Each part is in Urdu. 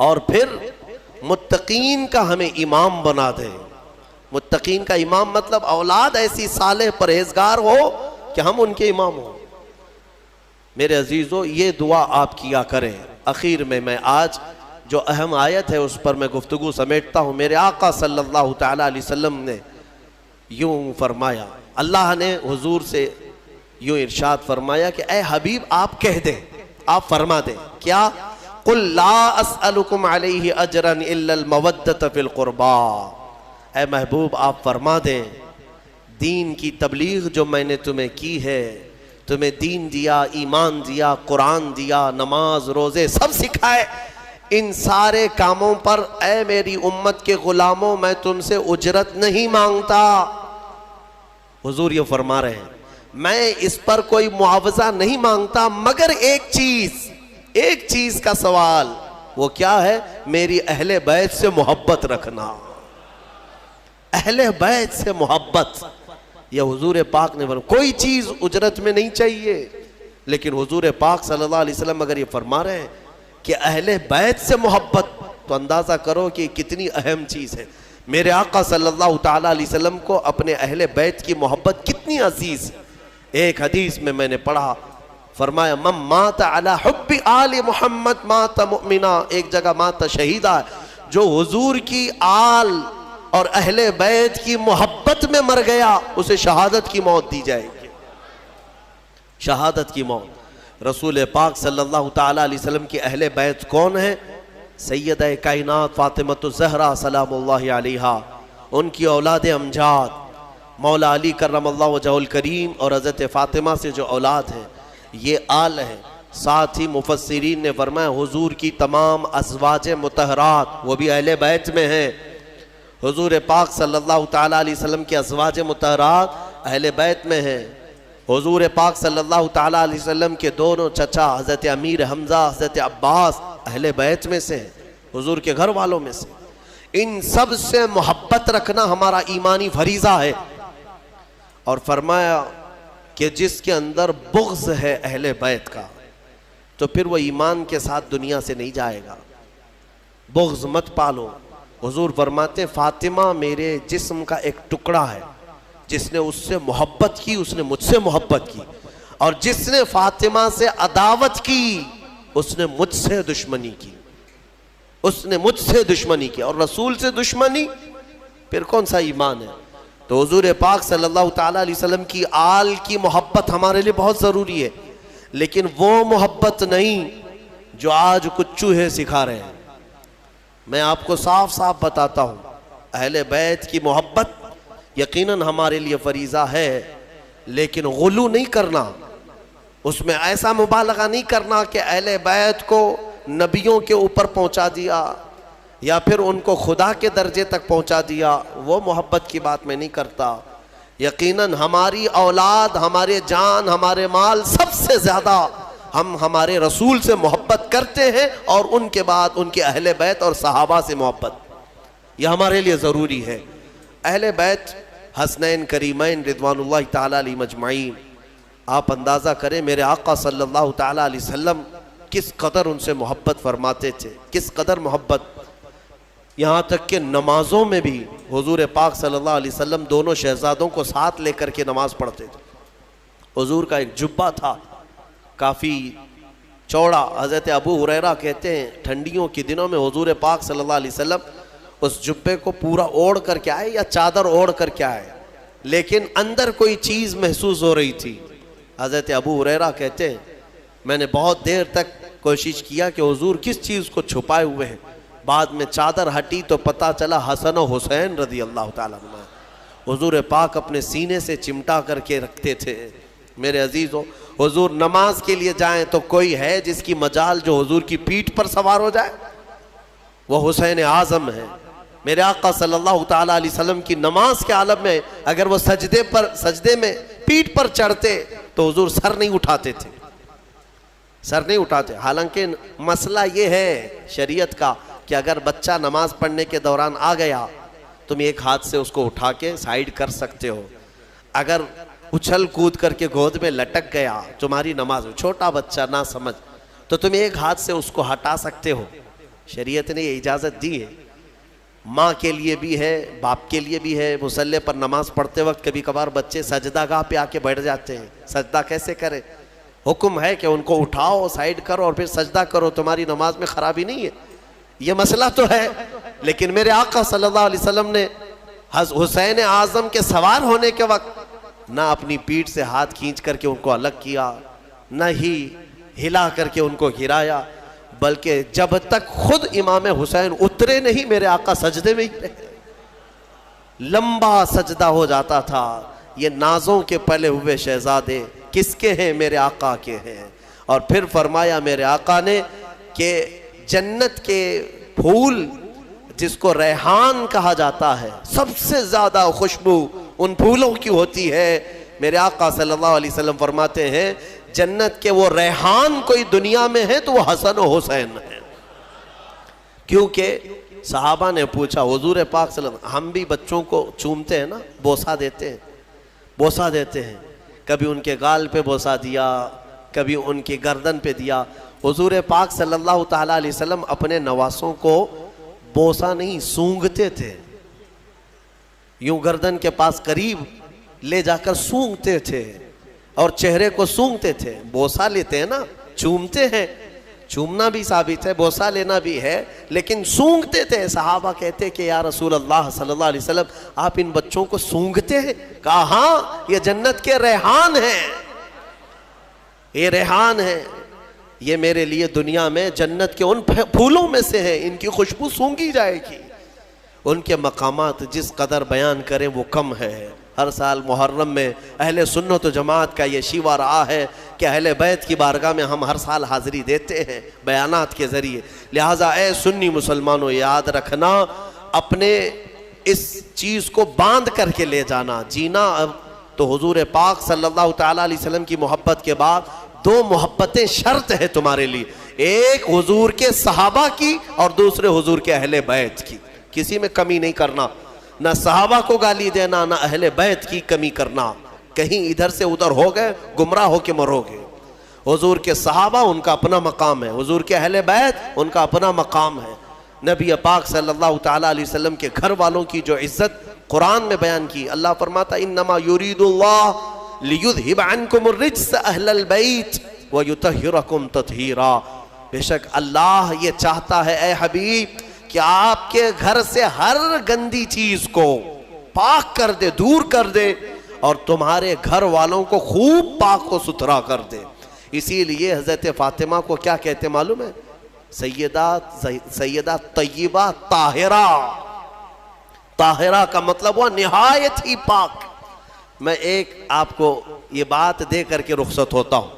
اور پھر متقین کا ہمیں امام بنا دے. متقین کا امام مطلب اولاد ایسی صالح پرہیزگار ہو کہ ہم ان کے امام ہوں. میرے عزیزو یہ دعا آپ کیا کریں. اخیر میں آج جو اہم آیت ہے اس پر میں گفتگو سمیٹتا ہوں. میرے آقا صلی اللہ تعالی علیہ وسلم نے یوں فرمایا, اللہ نے حضور سے یوں ارشاد فرمایا کہ اے حبیب آپ کہہ دیں, آپ فرما دیں کیا, قل لا اسألکم علیہ اجرا الا المودۃ فی القربا. اے محبوب آپ فرما دیں دین کی تبلیغ جو میں نے تمہیں کی ہے, تمہیں دین دیا, ایمان دیا, قرآن دیا, نماز روزے سب سکھائے, ان سارے کاموں پر اے میری امت کے غلاموں میں تم سے اجرت نہیں مانگتا. حضور یہ فرما رہے ہیں میں اس پر کوئی معاوضہ نہیں مانگتا مگر ایک چیز کا سوال, وہ کیا ہے, میری اہل بیت سے محبت رکھنا. اہل بیت سے محبت, یہ حضور پاک نے فرمایا. کوئی چیز اجرت میں نہیں چاہیے, لیکن حضور پاک صلی اللہ علیہ وسلم اگر یہ فرما رہے ہیں کہ اہل بیت سے محبت, تو اندازہ کرو کہ کتنی اہم چیز ہے. میرے آقا صلی اللہ تعالی علیہ وسلم کو اپنے اہل بیت کی محبت کتنی عزیز ہے. ایک حدیث میں نے پڑھا, فرمایا من مات علی حب آل محمد مات مؤمنا, ایک جگہ مات شہیدہ ہے, جو حضور کی آل اور اہل بیت کی محبت میں مر گیا اسے شہادت کی موت دی جائے گی. شہادت کی موت. رسول پاک صلی اللہ تعالی علیہ وسلم کی اہل بیت کون ہیں؟ سیدہ کائنات فاطمۃ الزہرا سلام اللہ علیہا, ان کی اولاد امجاد مولا علی کرم اللہ وجہہ الکریم اور حضرت فاطمہ سے جو اولاد ہے یہ آل ہے. ساتھ ہی مفسرین نے فرمایا حضور کی تمام ازواج مطہرات وہ بھی اہل بیت میں ہیں. حضور پاک صلی اللہ تعالی علیہ وسلم کی ازواج مطہرات اہل بیت میں ہیں. حضور پاک صلی اللہ تعالی علیہ وسلم کے دونوں چچا حضرت امیر حمزہ حضرت عباس اہل بیت میں سے, حضور کے گھر والوں میں سے. ان سب سے محبت رکھنا ہمارا ایمانی فریضہ ہے. اور فرمایا کہ جس کے اندر بغض ہے اہل بیت کا تو پھر وہ ایمان کے ساتھ دنیا سے نہیں جائے گا. بغض مت پالو. حضور فرماتے فاطمہ میرے جسم کا ایک ٹکڑا ہے, جس نے اس سے محبت کی اس نے مجھ سے محبت کی, اور جس نے فاطمہ سے عداوت کی اس نے مجھ سے دشمنی کی. اس نے مجھ سے دشمنی کی, اور رسول سے دشمنی پھر کون سا ایمان ہے. تو حضور پاک صلی اللہ تعالیٰ علیہ وسلم کی آل کی محبت ہمارے لیے بہت ضروری ہے, لیکن وہ محبت نہیں جو آج کچھ چوہے سکھا رہے ہیں. میں آپ کو صاف صاف بتاتا ہوں اہل بیت کی محبت یقیناً ہمارے لیے فریضہ ہے, لیکن غلو نہیں کرنا, اس میں ایسا مبالغہ نہیں کرنا کہ اہل بیت کو نبیوں کے اوپر پہنچا دیا یا پھر ان کو خدا کے درجے تک پہنچا دیا. وہ محبت کی بات میں نہیں کرتا. یقیناً ہماری اولاد, ہمارے جان, ہمارے مال, سب سے زیادہ ہم ہمارے رسول سے محبت کرتے ہیں, اور ان کے بعد ان کے اہل بیت اور صحابہ سے محبت, یہ ہمارے لیے ضروری ہے. اہل بیت حسنین کریمین رضوان اللہ تعالیٰ علیہ مجمعین, آپ اندازہ کریں میرے آقا صلی اللہ تعالیٰ علیہ وسلم کس قدر ان سے محبت فرماتے تھے, کس قدر محبت. یہاں تک کہ نمازوں میں بھی حضور پاک صلی اللہ علیہ وسلم دونوں شہزادوں کو ساتھ لے کر کے نماز پڑھتے تھے. حضور کا ایک جبہ تھا کافی چوڑا. حضرت ابو ہریرہ کہتے ہیں ٹھنڈیوں کے دنوں میں حضور پاک صلی اللہ علیہ وسلم اس جبے کو پورا اوڑھ کر کے آئے یا چادر اوڑھ کر کے آئے, لیکن اندر کوئی چیز محسوس ہو رہی تھی. حضرت ابو ہریرہ کہتے ہیں میں نے بہت دیر تک کوشش کیا کہ حضور کس چیز کو چھپائے ہوئے ہیں. بعد میں چادر ہٹی تو پتہ چلا حسن و حسین رضی اللہ تعالیٰ عنہ حضور پاک اپنے سینے سے چمٹا کر کے رکھتے تھے. میرے عزیزو, حضور نماز کے لیے جائیں تو کوئی ہے جس کی مجال جو حضور کی پیٹھ پر سوار ہو جائے؟ وہ حسین اعظم ہے. میرے آقا صلی اللہ تعالیٰ علیہ وسلم کی نماز کے عالم میں اگر وہ سجدے میں پیٹھ پر چڑھتے تو حضور سر نہیں اٹھاتے تھے, سر نہیں اٹھاتے. حالانکہ مسئلہ یہ ہے شریعت کا کہ اگر بچہ نماز پڑھنے کے دوران آ گیا تم ایک ہاتھ سے اس کو اٹھا کے سائیڈ کر سکتے ہو. اگر اچھل کود کر کے گود میں لٹک گیا تمہاری نماز, چھوٹا بچہ نہ سمجھ, تو تم ایک ہاتھ سے اس کو ہٹا سکتے ہو. شریعت نے یہ اجازت دی ہے، ماں کے لیے بھی ہے، باپ کے لیے بھی ہے۔ مصلی پر نماز پڑھتے وقت کبھی کبھار بچے سجدہ گاہ پہ آ کے بیٹھ جاتے ہیں، سجدہ کیسے کریں؟ حکم ہے کہ ان کو اٹھاؤ، سائیڈ کرو اور پھر سجدہ کرو، تمہاری نماز میں خرابی نہیں ہے۔ یہ مسئلہ تو ہے، لیکن میرے آقا صلی اللہ علیہ وسلم نے حسین اعظم کے سوار ہونے کے وقت نہ اپنی پیٹھ سے ہاتھ کھینچ کر کے ان کو الگ کیا، نہ ہی ہلا کر کے ان کو گرایا، بلکہ جب تک خود امام حسین اترے نہیں میرے آقا سجدے میں ہی رہے، لمبا سجدہ ہو جاتا تھا۔ یہ نازوں کے پلے ہوئے شہزادے کس کے ہیں؟ میرے آقا کے ہیں۔ اور پھر فرمایا میرے آقا نے کہ جنت کے پھول جس کو ریحان کہا جاتا ہے، سب سے زیادہ خوشبو ان پھولوں کی ہوتی ہے۔ میرے آقا صلی اللہ علیہ وسلم فرماتے ہیں جنت کے وہ ریحان کوئی دنیا میں ہے تو وہ حسن و حسین ہے۔ کیونکہ صحابہ نے پوچھا حضور پاک صلی اللہ علیہ وسلم، ہم بھی بچوں کو چومتے ہیں نا، بوسہ دیتے ہیں، کبھی ان کے گال پہ بوسہ دیا، کبھی ان کی گردن پہ دیا۔ حضور پاک صلی اللہ تعالیٰ علیہ وسلم اپنے نواسوں کو بوسہ نہیں سونگھتے تھے، یوں گردن کے پاس قریب لے جا کر سونگھتے تھے اور چہرے کو سونگھتے تھے۔ بوسہ لیتے ہیں نا، چومتے ہیں، چومنا بھی ثابت ہے، بوسہ لینا بھی ہے، لیکن سونگھتے تھے۔ صحابہ کہتے کہ یا رسول اللہ صلی اللہ علیہ وسلم آپ ان بچوں کو سونگھتے ہیں؟ کہا ہاں، یہ جنت کے ریحان ہیں، یہ ریحان ہیں، یہ میرے لیے دنیا میں جنت کے ان پھولوں میں سے ہیں، ان کی خوشبو سونگھی جائے گی۔ ان کے مقامات جس قدر بیان کریں وہ کم ہے۔ ہر سال محرم میں اہل سنت و جماعت کا یہ شیوا رہا ہے کہ اہل بیت کی بارگاہ میں ہم ہر سال حاضری دیتے ہیں بیانات کے ذریعے۔ لہٰذا اے سنی مسلمانوں یاد رکھنا، اپنے اس چیز کو باندھ کر کے لے جانا۔ جینا اب تو حضور پاک صلی اللہ تعالیٰ علیہ وسلم کی محبت کے بعد دو محبتیں شرط ہے تمہارے لیے، ایک حضور کے صحابہ کی اور دوسرے حضور کے اہل بیت کی۔ کسی میں کمی نہیں کرنا، نہ صحابہ کو گالی دینا، نہ اہل بیت کی کمی کرنا۔ کہیں ادھر سے ادھر ہو گئے گمراہ ہو کے مرو گے۔ حضور کے صحابہ ان کا اپنا مقام ہے، حضور کے اہل بیت ان کا اپنا مقام ہے۔ نبی پاک صلی اللہ تعالیٰ علیہ وسلم کے گھر والوں کی جو عزت قرآن میں بیان کی، اللہ فرماتا انما یرید اللہ لیذہب عنکم الرجس اہل البیت ویطہرکم تطہیرا۔ بے شک اللہ یہ چاہتا ہے اے حبیب کہ آپ کے گھر سے ہر گندی چیز کو پاک کر دے، دور کر دے، اور تمہارے گھر والوں کو خوب پاک و ستھرا کر دے۔ اسی لیے حضرت فاطمہ کو کیا کہتے معلوم ہے؟ سیدہ طیبہ طاہرہ۔ طاہرہ کا مطلب ہوا نہایت ہی پاک۔ میں ایک آپ کو یہ بات دے کر کے رخصت ہوتا ہوں،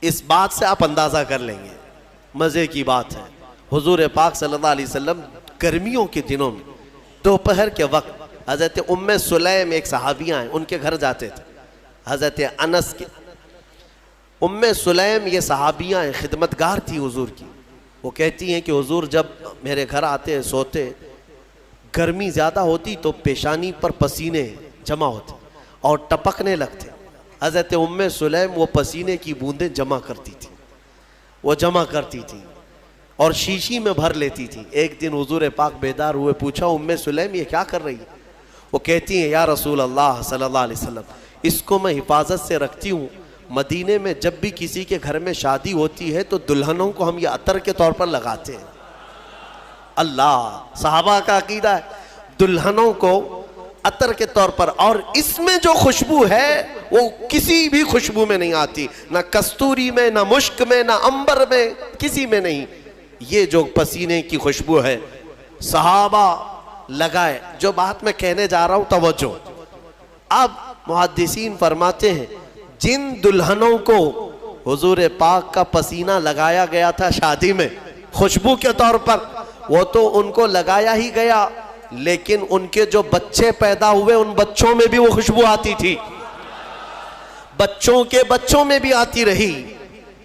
اس بات سے آپ اندازہ کر لیں گے، مزے کی بات ہے۔ حضور پاک صلی اللہ علیہ وسلم گرمیوں کے دنوں میں دوپہر کے وقت حضرت ام سلیم ایک صحابیاں ہیں، ان کے گھر جاتے تھے، حضرت انس کے۔ ام سلیم یہ صحابیاں ہیں، خدمتگار تھی حضور کی۔ وہ کہتی ہیں کہ حضور جب میرے گھر آتے سوتے، گرمی زیادہ ہوتی تو پیشانی پر پسینے جمع ہوتے اور ٹپکنے لگتے۔ حضرت ام سلیم وہ پسینے کی بوندیں جمع کرتی تھی اور شیشی میں بھر لیتی تھی۔ ایک دن حضور پاک بیدار ہوئے، پوچھا ام سلیم یہ کیا کر رہی ہے؟ وہ کہتی ہیں یا رسول اللہ صلی اللہ علیہ وسلم اس کو میں حفاظت سے رکھتی ہوں، مدینے میں جب بھی کسی کے گھر میں شادی ہوتی ہے تو دلہنوں کو ہم یہ عطر کے طور پر لگاتے ہیں۔ اللہ، صحابہ کا عقیدہ ہے دلہنوں کو عطر کے طور پر، اور اس میں جو خوشبو ہے وہ کسی بھی خوشبو میں نہیں آتی، نہ کستوری میں، نہ مشک میں، نہ عنبر میں، کسی میں نہیں۔ یہ جو پسینے کی خوشبو ہے صحابہ لگائے۔ جو بات میں کہنے جا رہا ہوں توجہ، اب محدثین فرماتے ہیں جن دلہنوں کو حضور پاک کا پسینہ لگایا گیا تھا شادی میں خوشبو کے طور پر، وہ تو ان کو لگایا ہی گیا، لیکن ان کے جو بچے پیدا ہوئے ان بچوں میں بھی وہ خوشبو آتی تھی، بچوں کے بچوں میں بھی آتی رہی،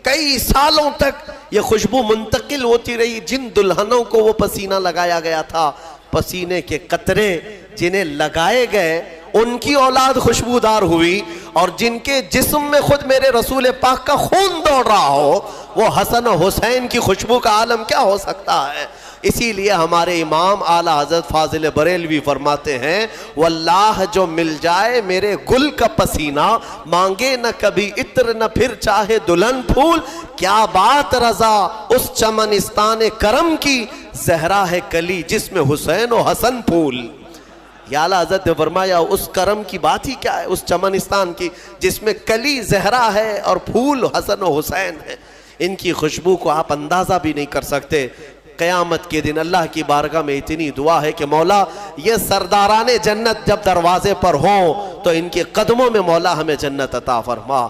کئی سالوں تک یہ خوشبو منتقل ہوتی رہی۔ جن دلہنوں کو وہ پسینہ لگایا گیا تھا، پسینے کے قطرے جنہیں لگائے گئے ان کی اولاد خوشبودار ہوئی، اور جن کے جسم میں خود میرے رسول پاک کا خون دوڑ رہا ہو، وہ حسن و حسین کی خوشبو کا عالم کیا ہو سکتا ہے؟ اسی لیے ہمارے امام اعلیٰ حضرت فاضل بریلوی فرماتے ہیں، واللہ جو مل جائے میرے گل کا پسینہ، مانگے نہ کبھی عطر نہ پھر چاہے دلہن پھول، کیا بات رضا اس چمنستان کرم کی، زہرا ہے کلی جس میں حسین و حسن پھول۔ یا اعلیٰ حضرت نے فرمایا اس کرم کی بات ہی کیا ہے، اس چمنستان کی جس میں کلی زہرا ہے اور پھول حسن و حسین ہے۔ ان کی خوشبو کو آپ اندازہ بھی نہیں کر سکتے۔ قیامت کے دن اللہ کی بارگاہ میں اتنی دعا ہے کہ مولا یہ سرداران جنت جب دروازے پر ہوں تو ان کے قدموں میں مولا ہمیں جنت عطا فرما۔